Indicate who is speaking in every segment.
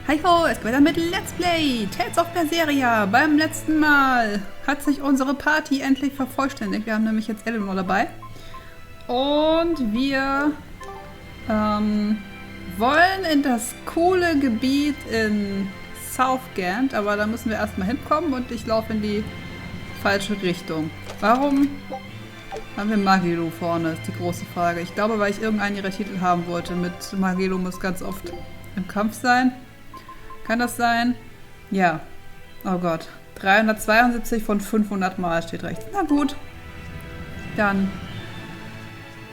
Speaker 1: Hi ho, es geht weiter mit Let's Play Tales of Berseria. Beim letzten Mal hat sich unsere Party endlich vervollständigt. Wir haben nämlich jetzt Eleanor dabei. Und wir wollen in das coole Gebiet in Southgand, aber da müssen wir erstmal hinkommen und ich laufe in die falsche Richtung. Warum haben wir Magilo vorne, ist die große Frage. Ich glaube, weil ich irgendeinen ihrer Titel haben wollte. Mit Magilo muss ganz oft im Kampf sein. Kann das sein? Ja. Oh Gott. 372 von 500 Mal steht rechts. Na gut. Dann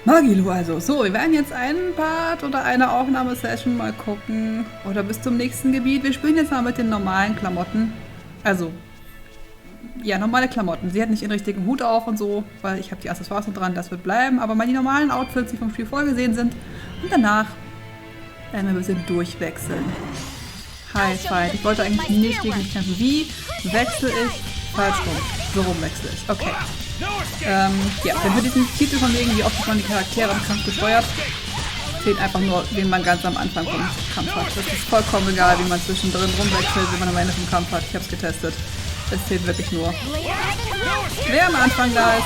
Speaker 1: Magilo also. So, wir werden jetzt einen Part oder eine Aufnahmesession mal gucken. Oder bis zum nächsten Gebiet. Wir spielen jetzt mal mit den normalen Klamotten. Also, ja, normale Klamotten. Sie hat nicht den richtigen Hut auf und so, weil ich habe die Accessoires noch dran, das wird bleiben. Aber mal die normalen Outfits, die vom Spiel vorgesehen sind. Und danach werden wir ein bisschen durchwechseln. Hi, Fight. Ich wollte eigentlich nicht gegen dich kämpfen. Wie wechsle ich? Falsch rum. So rum wechsle ich. Okay. Ja, dann wird diesen Titel von wegen, wie oft man die Charaktere im Kampf gesteuert. Zählt einfach nur, wen man ganz am Anfang vom Kampf hat. Das ist vollkommen egal, wie man zwischendrin rumwechselt, wenn man am Ende vom Kampf hat. Ich habe es getestet. Das zählt wirklich nur, wer am Anfang da ist.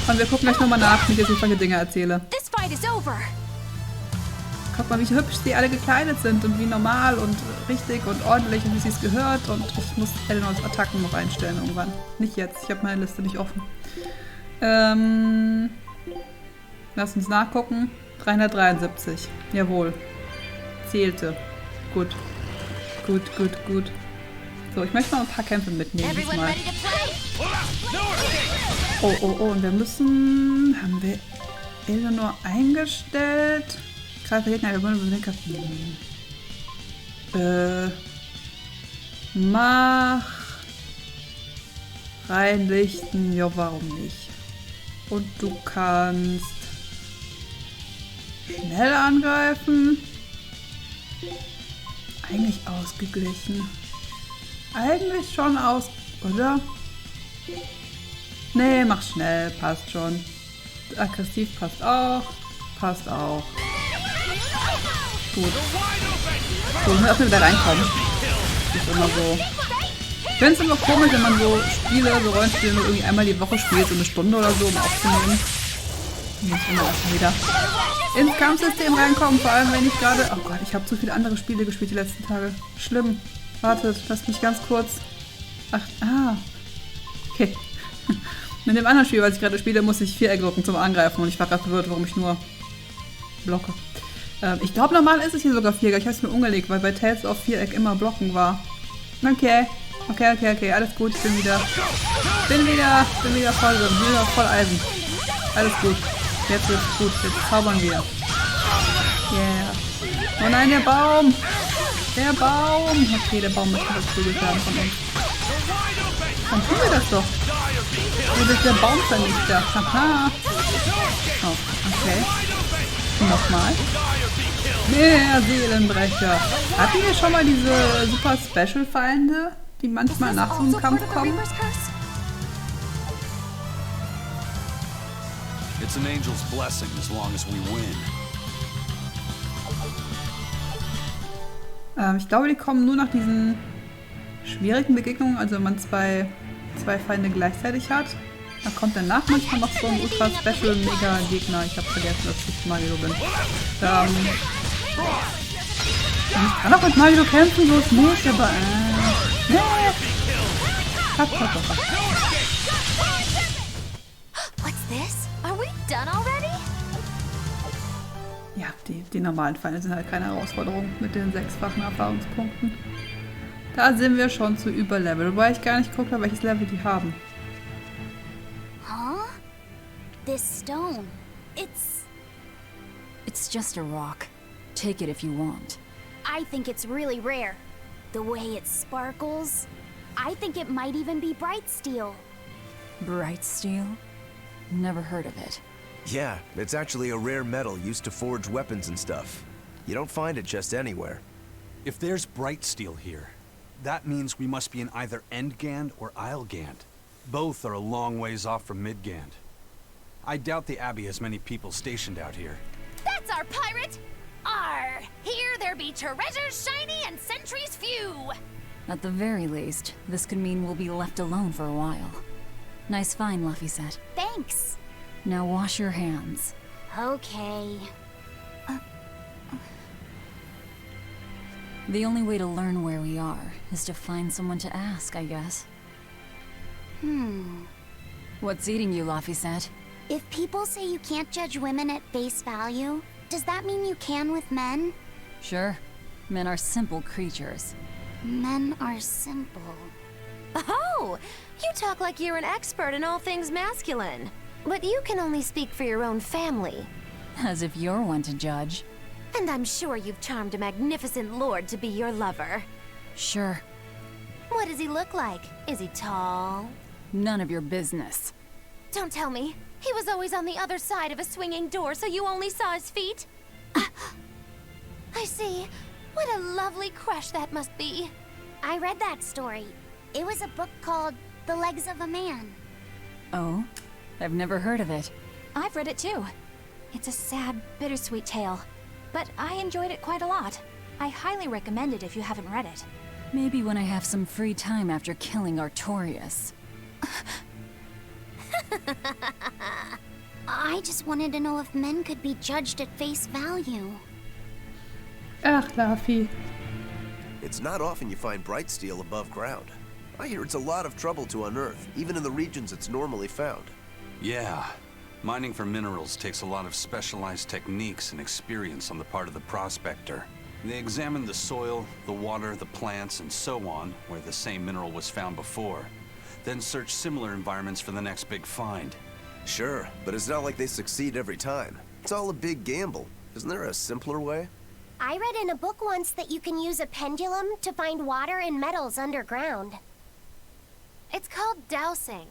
Speaker 1: Und wir gucken gleich nochmal nach, wie ich jetzt solche Dinge erzähle. Guck mal, wie hübsch sie alle gekleidet sind und wie normal und richtig und ordentlich und wie sie es gehört. Und ich muss Eleanors Attacken noch einstellen irgendwann. Nicht jetzt, ich habe meine Liste nicht offen. Lass uns nachgucken. 373. Jawohl. Zählte. Gut. Gut, gut, gut. So, ich möchte noch ein paar Kämpfe mitnehmen diesmal. Oh, oh, oh. Und wir müssen... Haben wir Eleanor eingestellt? Gerade Gegner, wir wollen den Kaffee. Mach. Reinlichten. Ja, warum nicht? Und du kannst schnell angreifen. Eigentlich ausgeglichen. Eigentlich schon aus, oder? Nee, mach schnell, passt schon. Aggressiv passt auch. Passt auch. Gut. So, wir müssen auch wieder reinkommen. Das ist immer so. Ich finde es immer komisch, wenn man so Spiele, so Rollenspiele nur irgendwie einmal die Woche spielt, so eine Stunde oder so, um aufzunehmen. Ich muss immer erstmal wieder ins Kampfsystem reinkommen, vor allem wenn ich gerade... Oh Gott, ich habe zu viele andere Spiele gespielt die letzten Tage. Schlimm. Wartet, lasst mich ganz kurz... Ach, okay. Mit dem anderen Spiel, was ich gerade spiele, muss ich Viereck drücken zum Angreifen und ich war gerade verwirrt, warum ich nur blocke. Ich glaube, normal ist es hier sogar Viereck. Ich habe es mir umgelegt, weil bei Tales of Viereck immer Blocken war. Okay. Okay. Alles gut. Ich bin wieder voll drin. Bin wieder voll Eisen. Alles gut. Jetzt wird's gut. Jetzt zaubern wir. Yeah. Oh nein, der Baum. Der Baum. Okay, der Baum möchte verprügelt werden von uns. Dann tun wir das doch. Du bist der Baumvernichter. Haha. Oh, okay. Nochmal. Mehr Seelenbrecher. Hatten wir schon mal diese super Special-Feinde, die manchmal nach so einem Kampf kommen?
Speaker 2: It's an angel's blessing as long as we win.
Speaker 1: Ich glaube, die kommen nur nach diesen schwierigen Begegnungen, also wenn man zwei Feinde gleichzeitig hat. Da kommt danach manchmal noch so ein ultra special mega Gegner. Ich habe vergessen, dass ich Magilo bin. Ich kann auch mit Magilo kämpfen, so ist nicht, aber nee. Pack. Ja, die normalen Feinde sind halt keine Herausforderung mit den 6-fachen Erfahrungspunkten. Da sind wir schon zu Überlevel, wobei ich gar nicht geguckt habe, welches Level die haben.
Speaker 3: Huh? This stone. It's just a rock. Take it if you want. I think it's really rare. The way it sparkles. I think it might even be bright steel.
Speaker 4: Bright steel? Never heard of it.
Speaker 5: Yeah, it's actually a rare metal used to forge weapons and stuff. You don't find it just anywhere.
Speaker 2: If there's bright steel here, that means we must be in either Endgand or Islegand. Both are a long ways off from Midgand. I doubt the Abbey has many people stationed out here.
Speaker 3: That's our pirate! Arr! Here they're be treasures shiny and sentries few.
Speaker 4: At the very least, this could mean we'll be left alone for a while. Nice find, Laphicet.
Speaker 3: Thanks.
Speaker 4: Now wash your hands.
Speaker 3: Okay.
Speaker 4: The only way to learn where we are is to find someone to ask, I guess. What's eating you, Laphicet?
Speaker 3: If people say you can't judge women at face value, does that mean you can with men?
Speaker 4: Sure. Men are simple creatures.
Speaker 3: Men are simple.
Speaker 6: Oh! You talk like you're an expert in all things masculine. But you can only speak for your own family.
Speaker 4: As if you're one to judge.
Speaker 6: And I'm sure you've charmed a magnificent lord to be your lover.
Speaker 4: Sure.
Speaker 6: What does he look like? Is he tall?
Speaker 4: None of your business.
Speaker 6: Don't tell me. He was always on the other side of a swinging door, so you only saw his feet? I see. What a lovely crush that must be.
Speaker 3: I read that story. It was a book called The Legs of a Man.
Speaker 4: Oh? I've never heard of it.
Speaker 6: I've read it too. It's a sad, bittersweet tale. But I enjoyed it quite a lot. I highly recommend it if you haven't read it.
Speaker 4: Maybe when I have some free time after killing Artorias.
Speaker 3: I just wanted to know if men could be judged at face value.
Speaker 1: Ach, Laffy.
Speaker 5: It's not often you find bright steel above ground. I hear it's a lot of trouble to unearth, even in the regions it's normally found.
Speaker 2: Yeah. Mining for minerals takes a lot of specialized techniques and experience on the part of the prospector. They examine the soil, the water, the plants, and so on, where the same mineral was found before. Then search similar environments for the next big find.
Speaker 5: Sure, but it's not like they succeed every time. It's all a big gamble. Isn't there a simpler way?
Speaker 3: I read in a book once that you can use a pendulum to find water and metals underground.
Speaker 6: It's called dowsing.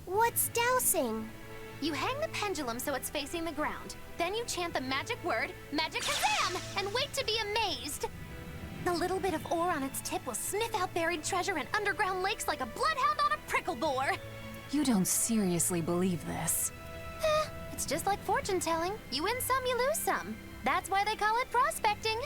Speaker 3: What's dowsing?
Speaker 6: You hang the pendulum so it's facing the ground. Then you chant the magic word, Magic Kazam, and wait to be amazed. The little bit of ore on its tip will sniff out buried treasure in underground lakes like a bloodhound on a prickle bore.
Speaker 4: You don't seriously believe this.
Speaker 6: It's just like fortune telling. You win some, you lose some. That's why they call it prospecting.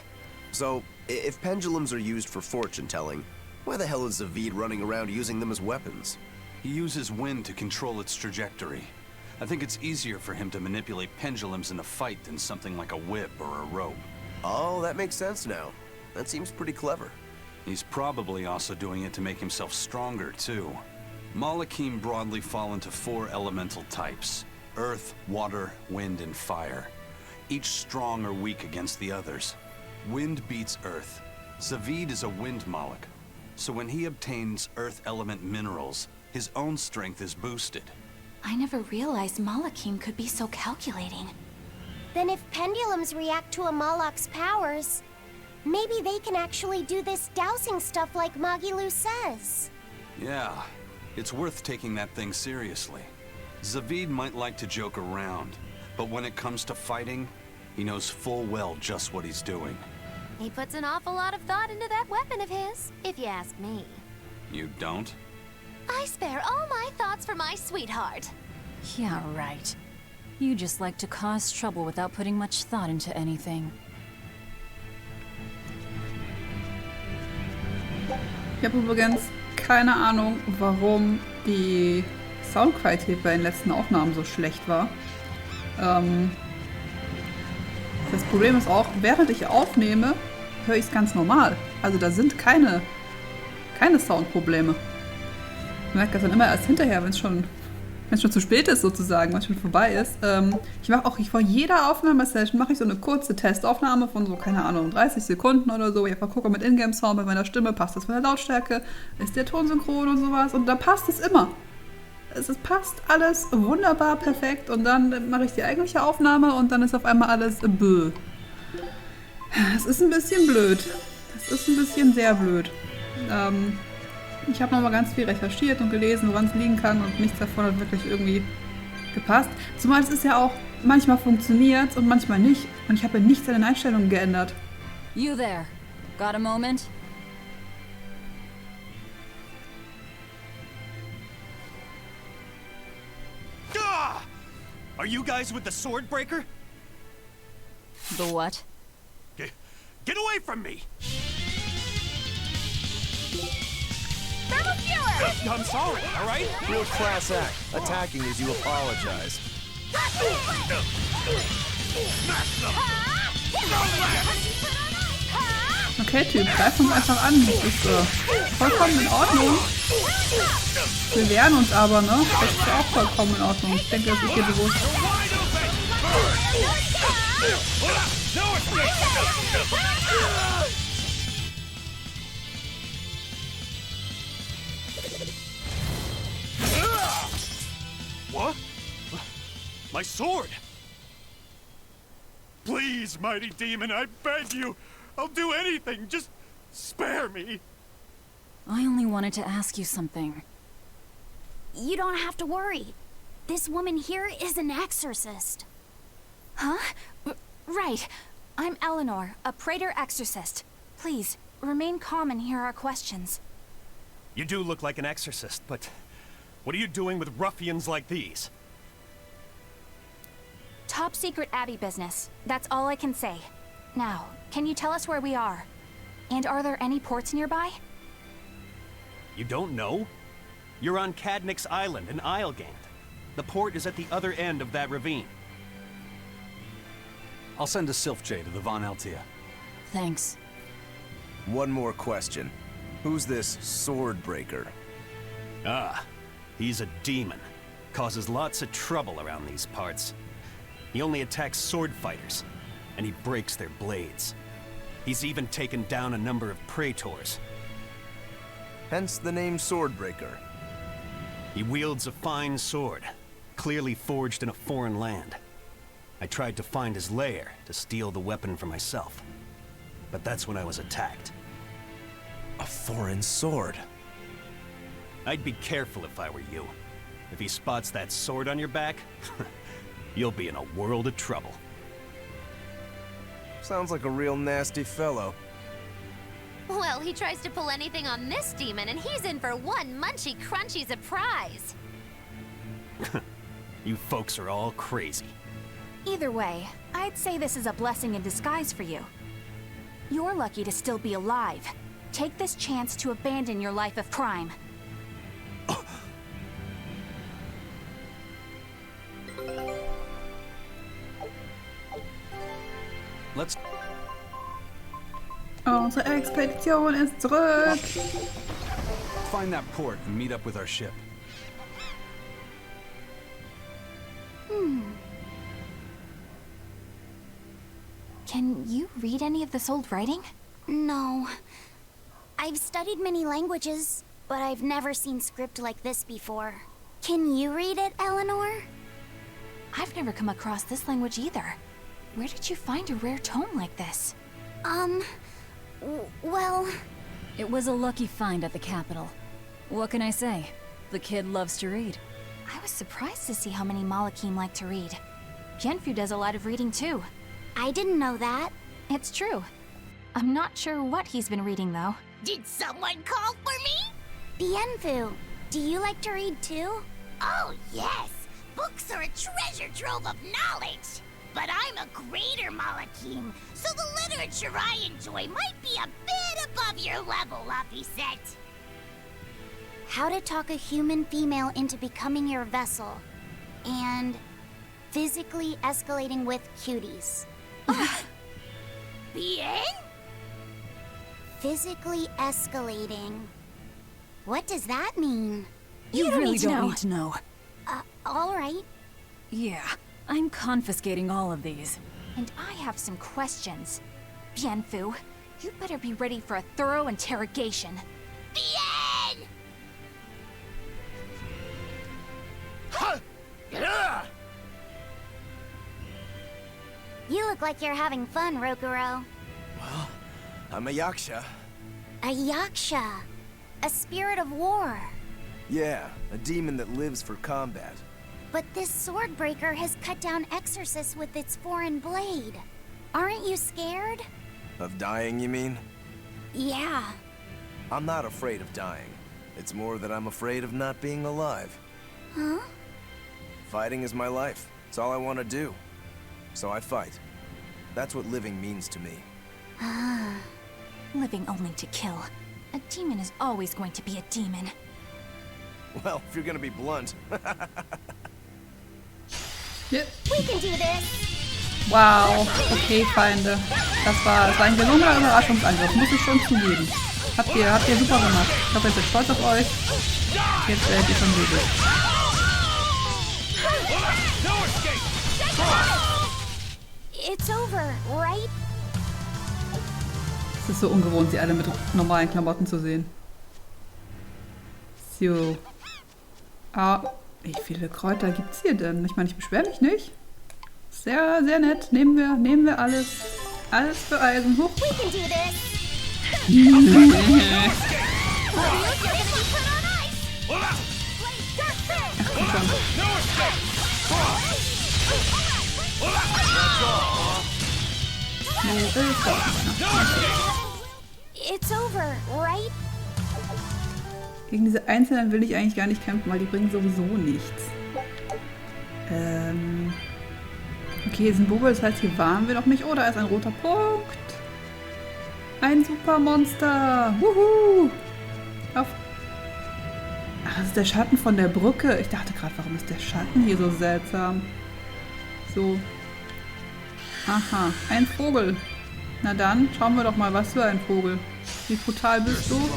Speaker 5: So, if pendulums are used for fortune telling, why the hell is Zavid running around using them as weapons?
Speaker 2: He uses wind to control its trajectory. I think it's easier for him to manipulate pendulums in a fight than something like a whip or a rope.
Speaker 5: Oh, that makes sense now. That seems pretty clever.
Speaker 2: He's probably also doing it to make himself stronger, too. VanyllaChan broadly fall into 4 elemental types: earth, water, wind, and fire. Each strong or weak against the others. Wind beats earth. Zavid is a wind Moloch, so when he obtains earth element minerals, his own strength is boosted.
Speaker 6: I never realized VanyllaChan could be so calculating.
Speaker 3: Then if pendulums react to a Moloch's powers, maybe they can actually do this dowsing stuff like Magilu says.
Speaker 2: Yeah, it's worth taking that thing seriously. Zavid might like to joke around, but when it comes to fighting, he knows full well just what he's doing.
Speaker 6: He puts an awful lot of thought into that weapon of his, if you ask me.
Speaker 2: You don't?
Speaker 6: I spare all my thoughts for my sweetheart.
Speaker 4: Yeah, right. You just like to cause trouble without putting much thought into anything.
Speaker 1: Ich habe übrigens keine Ahnung, warum die Soundqualität bei den letzten Aufnahmen so schlecht war. Das Problem ist auch, während ich aufnehme, höre ich es ganz normal. Also da sind keine Soundprobleme. Ich merke das dann immer erst hinterher, wenn es schon zu spät ist sozusagen, wenn es schon vorbei ist. Ich mache auch vor jeder Aufnahmesession mache ich so eine kurze Testaufnahme von so, keine Ahnung, 30 Sekunden oder so. Ich einfach gucke mit Ingame-Sound, bei meiner Stimme, passt das von der Lautstärke, ist der Ton synchron und sowas. Und da passt es immer. Es passt alles wunderbar perfekt und dann mache ich die eigentliche Aufnahme und dann ist auf einmal alles böh. Es ist ein bisschen blöd. Das ist ein bisschen sehr blöd. Ich habe nochmal ganz viel recherchiert und gelesen, woran es liegen kann und nichts davon hat wirklich irgendwie gepasst. Zumal es ist ja auch, manchmal funktioniert und manchmal nicht. Und ich habe ja nichts an den Einstellungen geändert.
Speaker 4: You there. Got a moment?
Speaker 7: Gah! Are you guys with the Schwertbrecher?
Speaker 4: The what?
Speaker 2: Get away from me! I'm sorry, all right?
Speaker 5: Real class act, attacking as you apologize.
Speaker 1: Okay, Typ, greif uns einfach an. Das ist vollkommen in Ordnung. Wir wehren uns aber, ne? Das ist ja auch vollkommen in Ordnung. Ich denke, das ist dir bewusst.
Speaker 2: What? My sword! Please, mighty demon, I beg you! I'll do anything, just spare me!
Speaker 4: I only wanted to ask you something.
Speaker 3: You don't have to worry. This woman here is an exorcist.
Speaker 7: Huh? Right. I'm Eleanor, a Praetor exorcist. Please, remain calm and hear our questions.
Speaker 2: You do look like an exorcist, but what are you doing with ruffians like these?
Speaker 7: Top secret Abbey business. That's all I can say. Now, can you tell us where we are? And are there any ports nearby?
Speaker 2: You don't know? You're on Cadnix Island in Islegand. The port is at the other end of that ravine. I'll send a Sylph-J to the VanyllaChan.
Speaker 4: Thanks.
Speaker 5: One more question. Who's this Schwertbrecher?
Speaker 2: Ah, he's a demon. Causes lots of trouble around these parts. He only attacks sword fighters, and he breaks their blades. He's even taken down a number of praetors.
Speaker 5: Hence the name Schwertbrecher.
Speaker 2: He wields a fine sword, clearly forged in a foreign land. I tried to find his lair to steal the weapon for myself. But that's when I was attacked.
Speaker 5: A foreign sword.
Speaker 2: I'd be careful if I were you. If he spots that sword on your back, you'll be in a world of trouble.
Speaker 5: Sounds like a real nasty fellow.
Speaker 6: Well, he tries to pull anything on this demon, and he's in for one munchy crunchy surprise.
Speaker 2: You folks are all crazy.
Speaker 7: Either way, I'd say this is a blessing in disguise for you. You're lucky to still be alive. Take this chance to abandon your life of crime.
Speaker 2: Let's...
Speaker 1: Unsere Expedition ist zurück.
Speaker 2: find that port and meet up with our ship.
Speaker 7: Can you read any of this old writing?
Speaker 3: No. I've studied many languages, but I've never seen script like this before. Can you read it, Eleanor?
Speaker 7: I've never come across this language either. Where did you find a rare tome like this?
Speaker 3: Well...
Speaker 4: It was a lucky find at the capital. What can I say? The kid loves to read.
Speaker 7: I was surprised to see how many VanyllaChan like to read. Bienfu does a lot of reading too.
Speaker 3: I didn't know that.
Speaker 7: It's true. I'm not sure what he's been reading though.
Speaker 6: Did someone call for me?
Speaker 3: Bienfu, do you like to read too?
Speaker 6: Oh, yes. Books are a treasure trove of knowledge. But I'm a greater VanyllaChan, so the literature I enjoy might be a bit above your level, Laphicet.
Speaker 3: How to talk a human female into becoming your vessel. And physically escalating with cuties.
Speaker 6: Bien?
Speaker 3: Physically escalating. What does that mean?
Speaker 4: You really don't need to know.
Speaker 3: All right.
Speaker 4: Yeah, I'm confiscating all of these.
Speaker 7: And I have some questions. Bienfu, you better be ready for a thorough interrogation.
Speaker 6: Bien!
Speaker 3: You look like you're having fun, Rokuro.
Speaker 5: Well, I'm a yaksha.
Speaker 3: A yaksha. A spirit of war.
Speaker 5: Yeah, a demon that lives for combat.
Speaker 3: But this Schwertbrecher has cut down exorcists with its foreign blade. Aren't you scared?
Speaker 5: Of dying, you mean?
Speaker 3: Yeah.
Speaker 5: I'm not afraid of dying. It's more that I'm afraid of not being alive.
Speaker 3: Huh?
Speaker 5: Fighting is my life. It's all I want to do. So I fight. That's what living means to me.
Speaker 7: Living only to kill. A demon is always going to be a demon.
Speaker 5: Well, if you're gonna be blunt.
Speaker 1: Ja.
Speaker 6: We can do this.
Speaker 1: Wow. Okay, Feinde. Das war ein gelungener Überraschungsangriff, muss ich schon zugeben. Habt ihr super gemacht. Ich hoffe, ihr seid stolz auf euch. Jetzt werdet ihr schon müde.
Speaker 6: It's over, right?
Speaker 1: Es ist so ungewohnt, sie alle mit normalen Klamotten zu sehen. So. Ah, wie viele Kräuter gibt's hier denn? Ich meine, ich beschwere mich nicht. Sehr, sehr nett. Nehmen wir alles. Alles für Eisen. Hoch.
Speaker 6: We can do this.
Speaker 1: Komm schon.
Speaker 6: It's over, right?
Speaker 1: Gegen diese Einzelnen will ich eigentlich gar nicht kämpfen, weil die bringen sowieso nichts. Okay, hier sind Bubel, das heißt, hier waren wir noch nicht. Oh, da ist ein roter Punkt. Ein Supermonster. Wuhu. Auf. Ach, das ist der Schatten von der Brücke. Ich dachte gerade, warum ist der Schatten hier so seltsam? So. Aha, ein Vogel. Na dann, schauen wir doch mal, was für ein Vogel. Wie brutal bist du?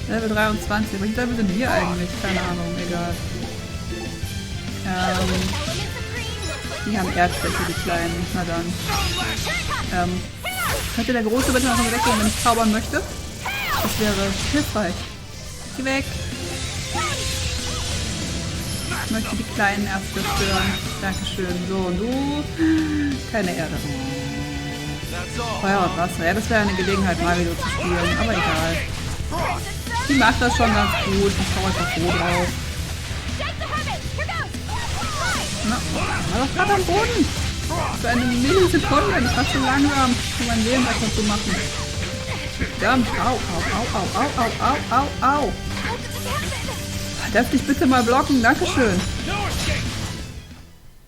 Speaker 1: Level 23. Welche Level sind wir eigentlich? Keine Ahnung, egal. Die haben Erdfläche, die Kleinen. Na dann. Könnte der Große bitte noch mal weggehen, wenn ich zaubern möchte? Das wäre hilfreich. Geh weg. Ich möchte die Kleinen erst zerstören. Dankeschön. So, und du? Keine Erde. Feuer und Wasser. Ja, das wäre eine Gelegenheit, Mario zu spielen. Aber egal. Die macht das schon ganz gut. Ich schaue einfach so drauf. Na, war doch gerade am Boden. Für eine Millisekunde. Das war zu langsam, um mein Leben etwas zu machen. Verdammt. Au, au, au, au, au, au, au, au. Darf ich bitte mal blocken? Dankeschön.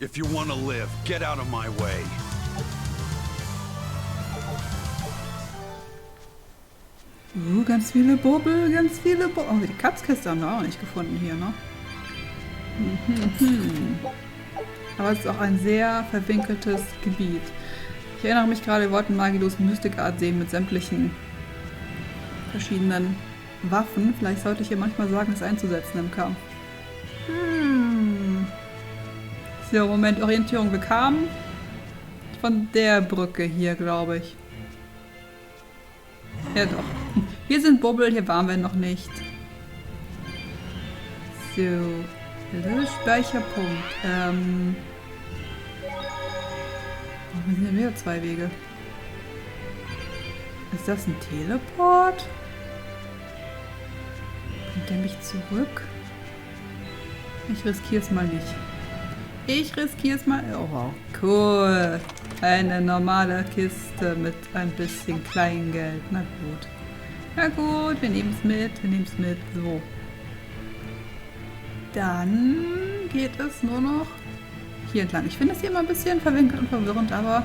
Speaker 2: If you want to live, get out of my way.
Speaker 1: Ganz viele Bubbel, ganz viele Bubbel. Oh, die Katzkiste haben wir auch nicht gefunden hier, ne? Aber es ist auch ein sehr verwinkeltes Gebiet. Ich erinnere mich gerade, wir wollten Magilos Mystic Art sehen mit sämtlichen verschiedenen Waffen. Vielleicht sollte ich hier manchmal sagen, es einzusetzen im Kampf. So, Moment, Orientierung. Wir kamen von der Brücke hier, glaube ich. Ja doch. Hier sind Bubbel, hier waren wir noch nicht. So. Speicherpunkt. Wir sind ja wieder 2 Wege. Ist das ein Teleport? Bringt der mich zurück? Ich riskiere es mal nicht. Ich riskiere es mal. Oh wow, cool. Eine normale Kiste mit ein bisschen Kleingeld. Na gut. Na gut, wir nehmen es mit. Wir nehmen es mit. So. Dann geht es nur noch hier entlang. Ich finde es hier immer ein bisschen verwinkelt und verwirrend, aber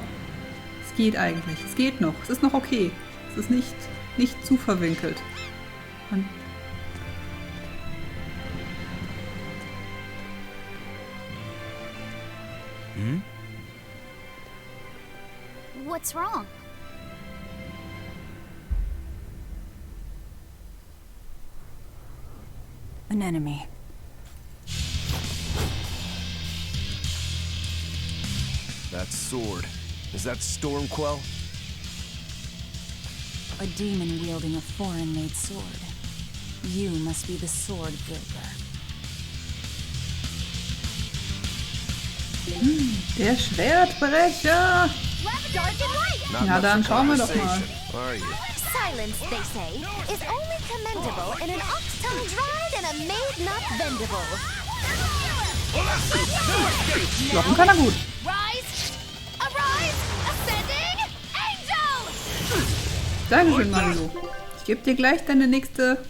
Speaker 1: es geht eigentlich. Es geht noch. Es ist noch okay. Es ist nicht zu verwinkelt. Und
Speaker 3: What's wrong?
Speaker 4: An enemy.
Speaker 5: That sword. Is that Stormquell?
Speaker 4: A demon wielding a foreign-made sword. You must be the sword breaker.
Speaker 1: der Schwertbrecher. Na dann schauen wir doch mal.
Speaker 6: Silence, they say, is only commendable in an ox-tongue dried and a maid not bendable.
Speaker 1: Blocken kann er gut.
Speaker 6: Rise! Arise! Ascending! Angel!
Speaker 1: Dankeschön, Mario. Ich gebe dir gleich deine nächste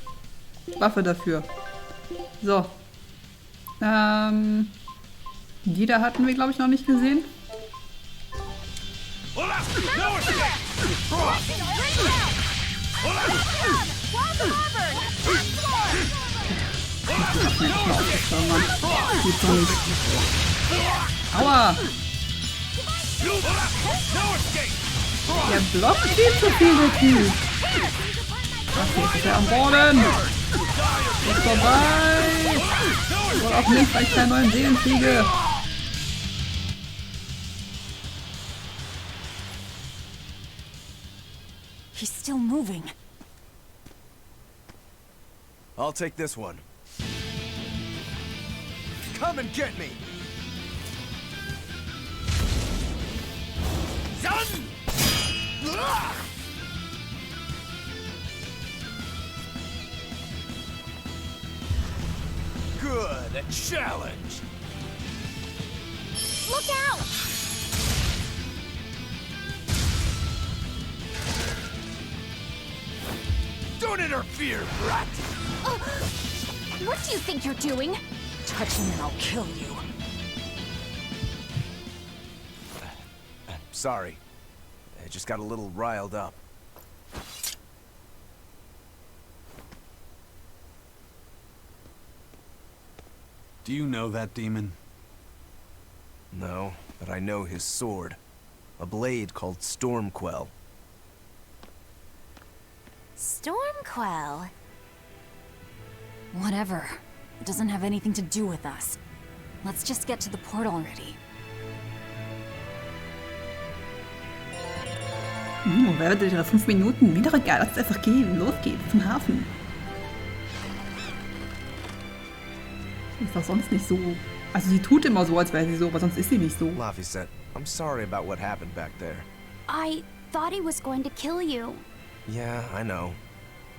Speaker 1: Waffe dafür. So. Die da hatten wir, glaube ich, noch nicht gesehen. Gibt's doch nicht. Aua! Der blockt viel zu viel, der Typ. Ach, jetzt ist er am Boden. Ist vorbei. Wohl auch nicht, weil ich keine neuen Seelen kriege.
Speaker 4: He's still moving.
Speaker 5: I'll take this one. Come and get me! Done! Good, a challenge!
Speaker 6: Look out!
Speaker 5: Don't interfere, brat!
Speaker 7: What do you think you're doing?
Speaker 4: Touch him and I'll kill you.
Speaker 5: Sorry. I just got a little riled up.
Speaker 2: Do you know that demon?
Speaker 5: No, but I know his sword. A blade called Stormquell.
Speaker 3: Stormquell.
Speaker 4: Whatever. It doesn't have anything to do with us. Let's just get to the port already.
Speaker 1: Wer wird ihre 5 Minuten? Mir doch egal, lass es einfach gehen. Los geht's zum Hafen. Ist doch sonst nicht so. Also sie tut immer so, als wäre sie so, aber sonst ist sie nicht so.
Speaker 5: Laffy said, I'm sorry about what happened back there.
Speaker 3: I thought he was going to kill you.
Speaker 5: Yeah, I know.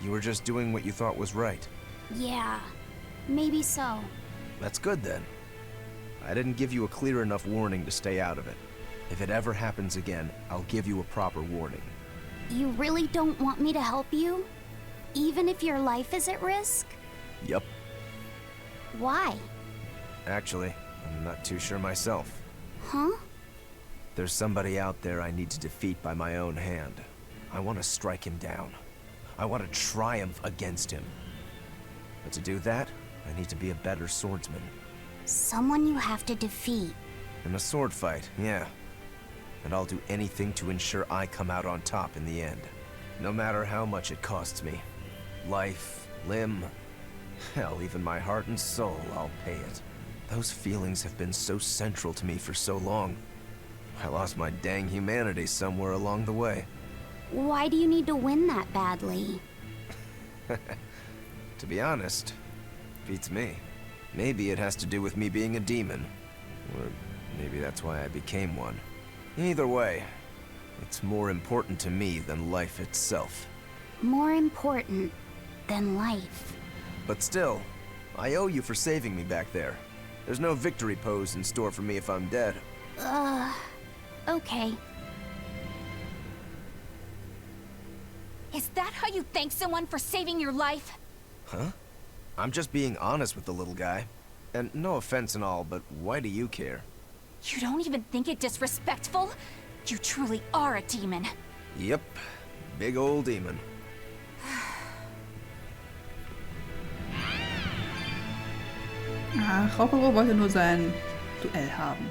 Speaker 5: You were just doing what you thought was right.
Speaker 3: Yeah, maybe so.
Speaker 5: That's good then. I didn't give you a clear enough warning to stay out of it. If it ever happens again, I'll give you a proper warning.
Speaker 3: You really don't want me to help you? Even if your life is at risk?
Speaker 5: Yup.
Speaker 3: Why?
Speaker 5: Actually, I'm not too sure myself.
Speaker 3: Huh?
Speaker 5: There's somebody out there I need to defeat by my own hand. I want to strike him down. I want to triumph against him. But to do that, I need to be a better swordsman.
Speaker 3: Someone you have to defeat.
Speaker 5: In a sword fight, yeah. And I'll do anything to ensure I come out on top in the end. No matter how much it costs me. Life, limb, hell, even my heart and soul, I'll pay it. Those feelings have been so central to me for so long. I lost my dang humanity somewhere along the way.
Speaker 3: Why do you need to win that badly?
Speaker 5: To be honest, beats me. Maybe it has to do with me being a demon. Or maybe that's why I became one. Either way, it's more important to me than life itself.
Speaker 3: More important than life.
Speaker 5: But still, I owe you for saving me back there. There's no victory pose in store for me if I'm dead.
Speaker 3: Okay.
Speaker 7: Is that how you thank someone for saving your life?
Speaker 5: Huh? I'm just being honest with the little guy. And no offense and all, but why do you care?
Speaker 7: You don't even think it disrespectful? You truly are a demon.
Speaker 5: Yep. Big old demon.
Speaker 1: Ach, Rockero wollte nur sein Duell haben.